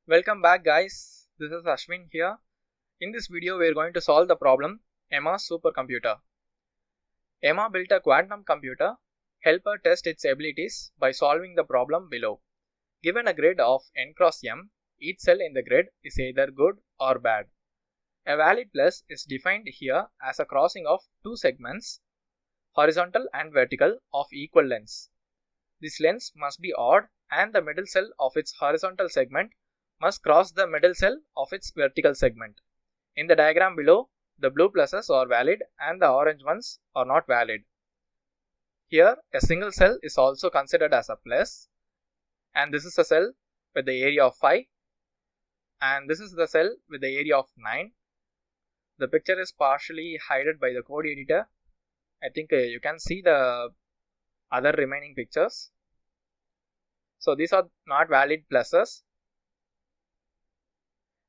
Welcome back guys, this is Ashwin here. In this video we are going to solve the problem Emma's supercomputer. Emma built a quantum computer. Help her test its abilities by solving the problem below. Given a grid of n cross m, each cell in the grid is either good or bad. A valid plus is defined here as a crossing of two segments, horizontal and vertical, of equal lengths. This length must be odd and the middle cell of its horizontal segment must cross the middle cell of its vertical segment. In the diagram below, the blue pluses are valid and the orange ones are not valid. Here, a single cell is also considered as a plus, and this is a cell with the area of 5, and this is the cell with the area of 9. The picture is partially hidden by the code editor. I think you can see the other remaining pictures. So these are not valid pluses.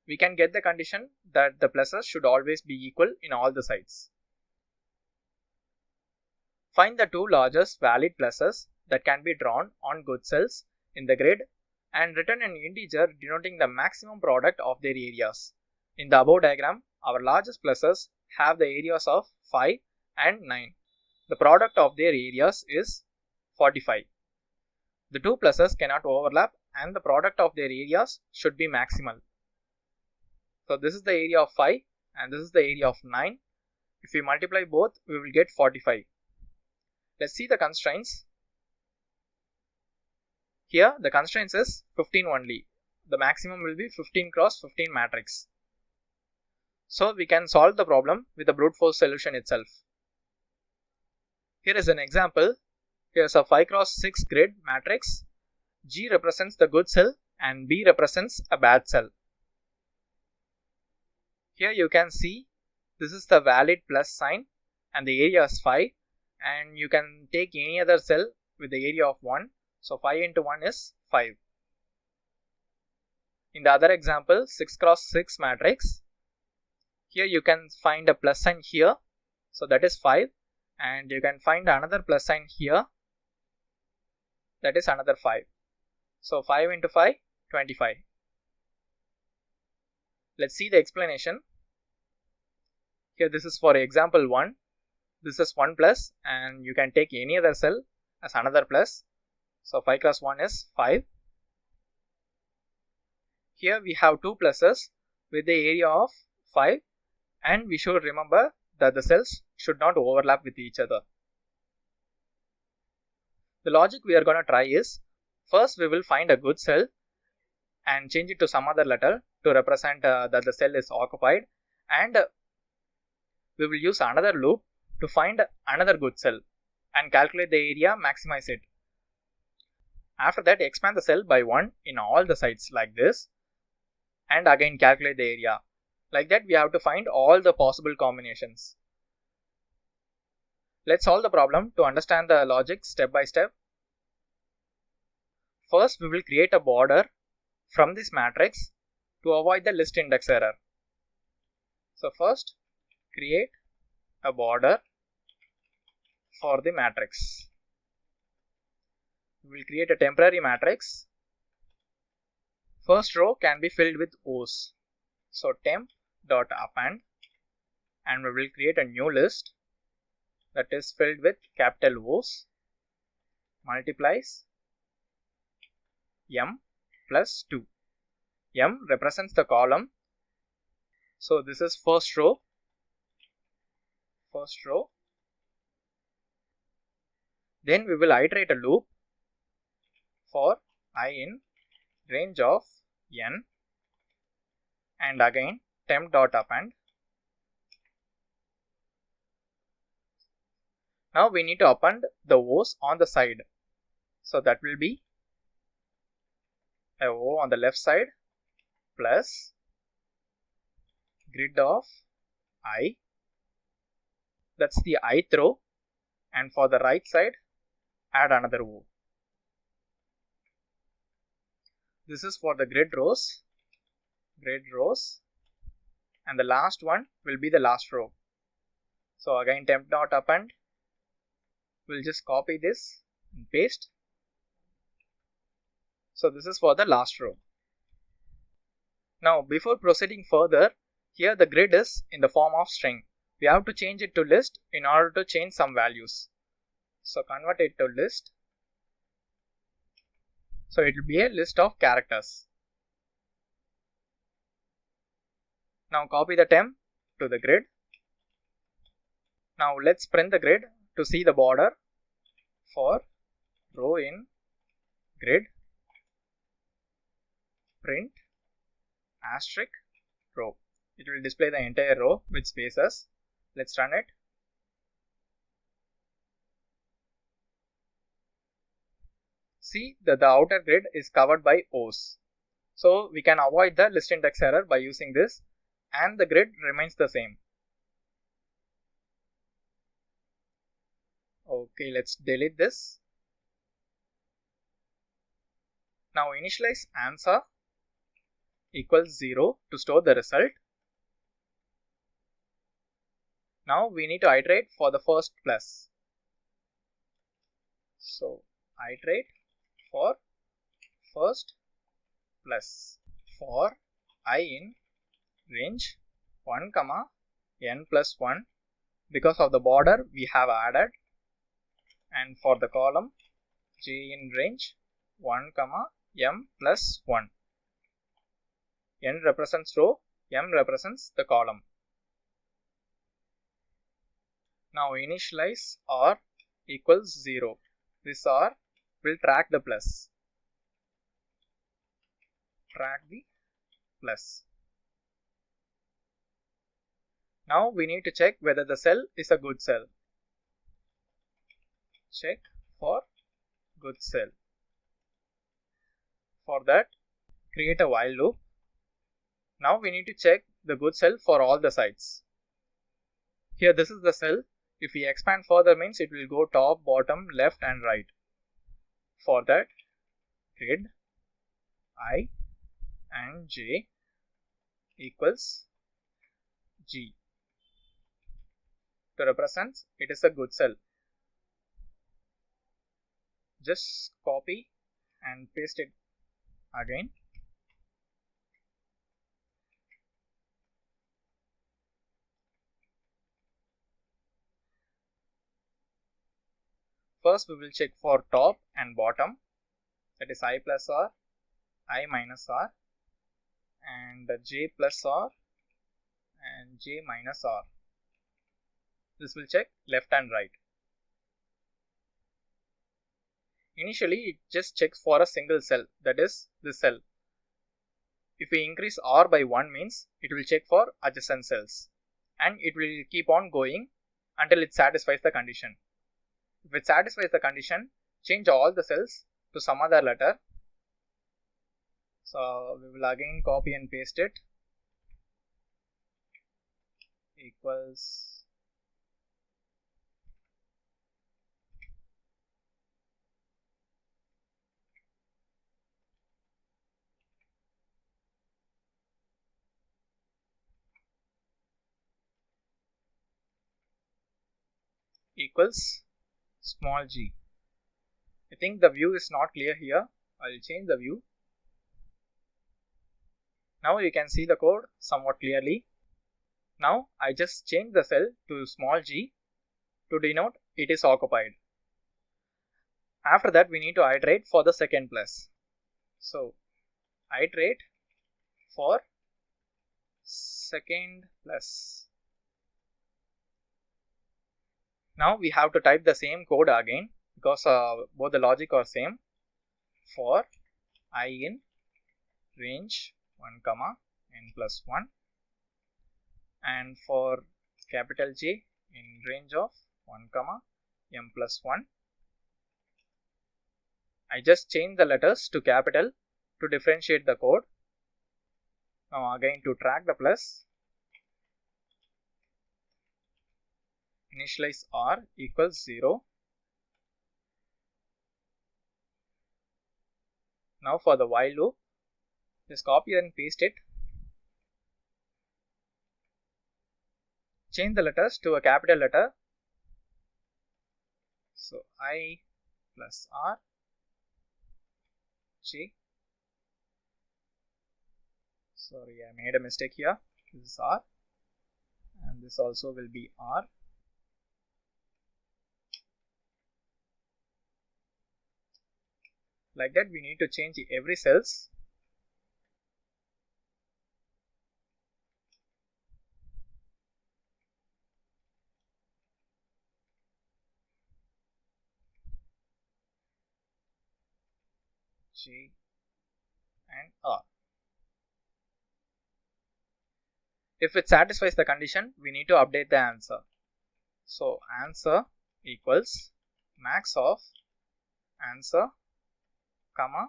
We can get the condition that the pluses should always be equal in all the sides. Find the two largest valid pluses that can be drawn on good cells in the grid and return an integer denoting the maximum product of their areas. In the above diagram, our largest pluses have the areas of 5 and 9. The product of their areas is 45. The two pluses cannot overlap and the product of their areas should be maximal. So this is the area of 5 and this is the area of 9. If we multiply both, we will get 45. Let's see the constraints. Here the constraints is 15 only. The maximum will be 15 cross 15 matrix. So we can solve the problem with the brute force solution itself. Here is an example. Here is a 5 cross 6 grid matrix. G represents the good cell and B represents a bad cell. Here you can see this is the valid plus sign and the area is 5, and you can take any other cell with the area of 1. So 5 into 1 is 5. In the other example, 6 cross 6 matrix, here you can find a plus sign here, so that is 5, and you can find another plus sign here, that is another 5. So 5 into 5, 25. Let's see the explanation. Here this is for example 1. This is 1 plus and you can take any other cell as another plus. So 5 cross 1 is 5. Here we have two pluses with the area of 5, and we should remember that the cells should not overlap with each other. The logic we are going to try is, first we will find a good cell and change it to some other letter to represent that the cell is occupied, and we will use another loop to find another good cell and calculate the area, maximize it. After that, expand the cell by 1 in all the sides like this, and again calculate the area. Like that we have to find all the possible combinations. Let's solve the problem to understand the logic step by step. First we will create a border from this matrix to avoid the list index error. So first create a border for the matrix. We will create a temporary matrix. First row can be filled with O's. So temp.append, and we will create a new list that is filled with capital O's, multiplies m plus 2. M represents the column. So this is first row. Then we will iterate a loop for I in range of n, and again temp.append. Now we need to append the O's on the side. So that will be a O on the left side plus grid of I. That's the ith row, and for the right side add another O. This is for the grid rows, and the last one will be the last row. So again temp.append, we'll just copy this and paste. So this is for the last row. Now before proceeding further, here the grid is in the form of string. We have to change it to list in order to change some values. So convert it to list. So it will be a list of characters. Now copy the temp to the grid. Now let's print the grid to see the border. For row in grid, print asterisk row. It will display the entire row with spaces. Let's run it. See that the outer grid is covered by O's. So we can avoid the list index error by using this, and the grid remains the same. Okay, let's delete this. Now initialize answer equals 0 to store the result. Now we need to iterate for the first plus. So iterate for first plus for I in range 1, n plus 1 because of the border we have added, and for the column j in range 1, m plus 1. N represents row, m represents the column. Now initialize r equals 0. This r will track the plus. Track the plus. Now we need to check whether the cell is a good cell. Check for good cell. For that, create a while loop. Now we need to check the good cell for all the sides. Here this is the cell. If we expand further means it will go top, bottom, left and right. For that, grid I and j equals g to represent it is a good cell. Just copy and paste it again. First we will check for top and bottom, that is I plus r, I minus r, and j plus r and j minus r. This will check left and right. Initially it just checks for a single cell, that is this cell. If we increase r by 1 means it will check for adjacent cells, and it will keep on going until it satisfies the condition. If it satisfies the condition, change all the cells to some other letter. So we will again copy and paste it. Equals small g. I think the view is not clear here. I will change the view. Now you can see the code somewhat clearly. Now I just change the cell to small g to denote it is occupied. After that we need to iterate for the second plus. So iterate for second plus. Now we have to type the same code again because both the logic are same. For I in range 1, n plus 1, and for capital J in range of 1, m plus 1. I just change the letters to capital to differentiate the code. Now again to track the plus, initialize r equals 0. Now for the while loop, just copy and paste it. Change the letters to a capital letter. So I plus r, j, Sorry, I made a mistake here. This is R and this also will be R. Like that, we need to change every cells. G and R. If it satisfies the condition, we need to update the answer. So answer equals max of answer, comma,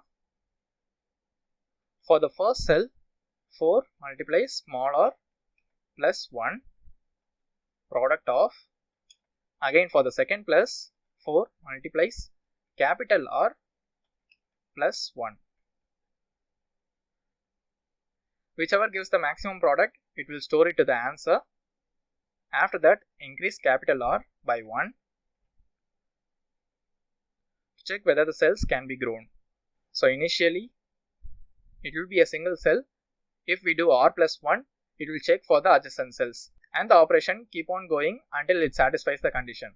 for the first cell 4 multiplies small r plus 1 product of, again for the second plus 4 multiplies capital R plus 1. Whichever gives the maximum product, it will store it to the answer. After that, increase capital R by 1 to check whether the cells can be grown. So initially, it will be a single cell. If we do R plus 1, it will check for the adjacent cells, and the operation keep on going until it satisfies the condition.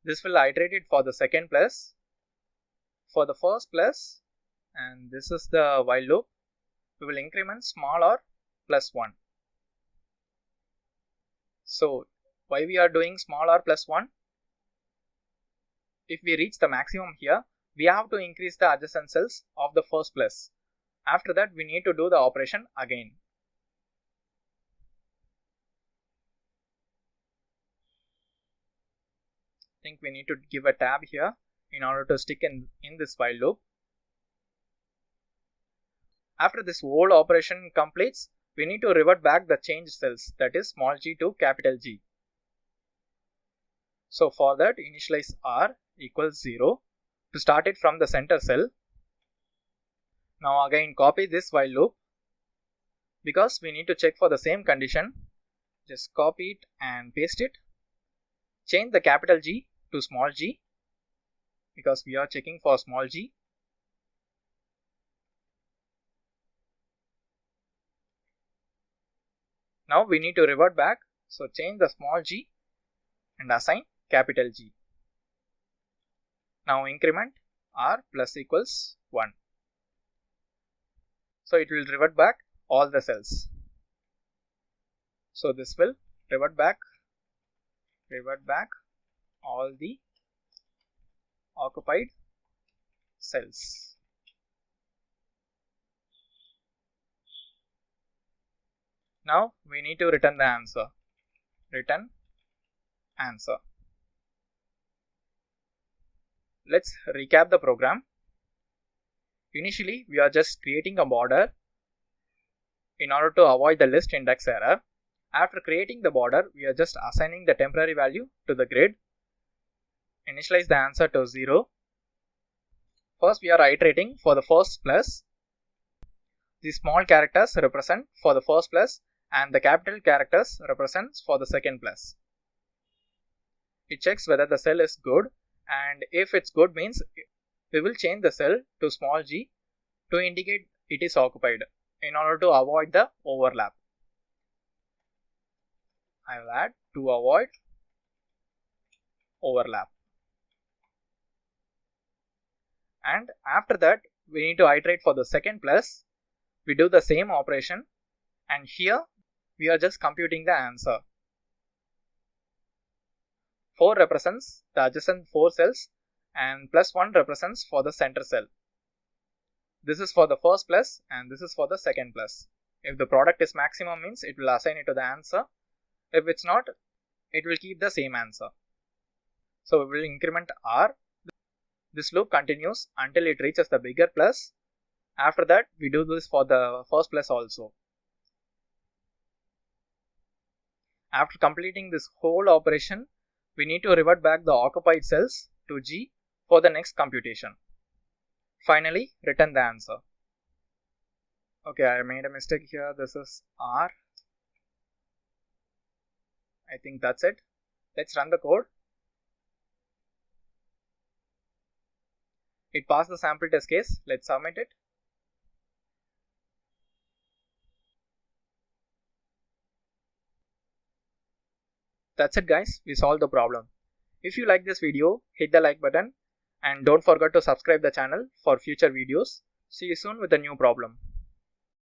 This will iterate it for the second plus, for the first plus, and this is the while loop. We will increment small r plus 1. So why we are doing small r plus 1? If we reach the maximum here, we have to increase the adjacent cells of the first plus. After that, we need to do the operation again. I think we need to give a tab here in order to stick in this while loop. After this whole operation completes, we need to revert back the changed cells, that is small g to capital G. So for that, initialize R equals 0 to start it from the center cell. Now again copy this while loop, because we need to check for the same condition. Just copy it and paste it. Change the capital G to small g, because we are checking for small g. Now we need to revert back, so change the small g and assign capital G. Now increment R plus equals 1. So it will revert back all the cells. So this will revert back all the occupied cells. Now we need to return the answer. Return answer. Let's recap the program. Initially, we are just creating a border in order to avoid the list index error. After creating the border, we are just assigning the temporary value to the grid. Initialize the answer to 0. First, we are iterating for the first plus. The small characters represent for the first plus and the capital characters represents for the second plus. It checks whether the cell is good, and if it's good means we will change the cell to small g to indicate it is occupied in order to avoid the overlap. I will add to avoid overlap. And after that, we need to iterate for the second plus. We do the same operation, and here we are just computing the answer. 4 represents the adjacent 4 cells and plus 1 represents for the center cell. This is for the first plus and this is for the second plus. If the product is maximum means it will assign it to the answer. If it's not, it will keep the same answer. So we will increment R. This loop continues until it reaches the bigger plus. After that, we do this for the first plus also. After completing this whole operation, we need to revert back the occupied cells to G for the next computation. Finally, return the answer. Okay, I made a mistake here. This is R. I think that's it. Let's run the code. It passed the sample test case. Let's submit it. That's it guys, we solved the problem. If you like this video, hit the like button and don't forget to subscribe the channel for future videos. See you soon with a new problem.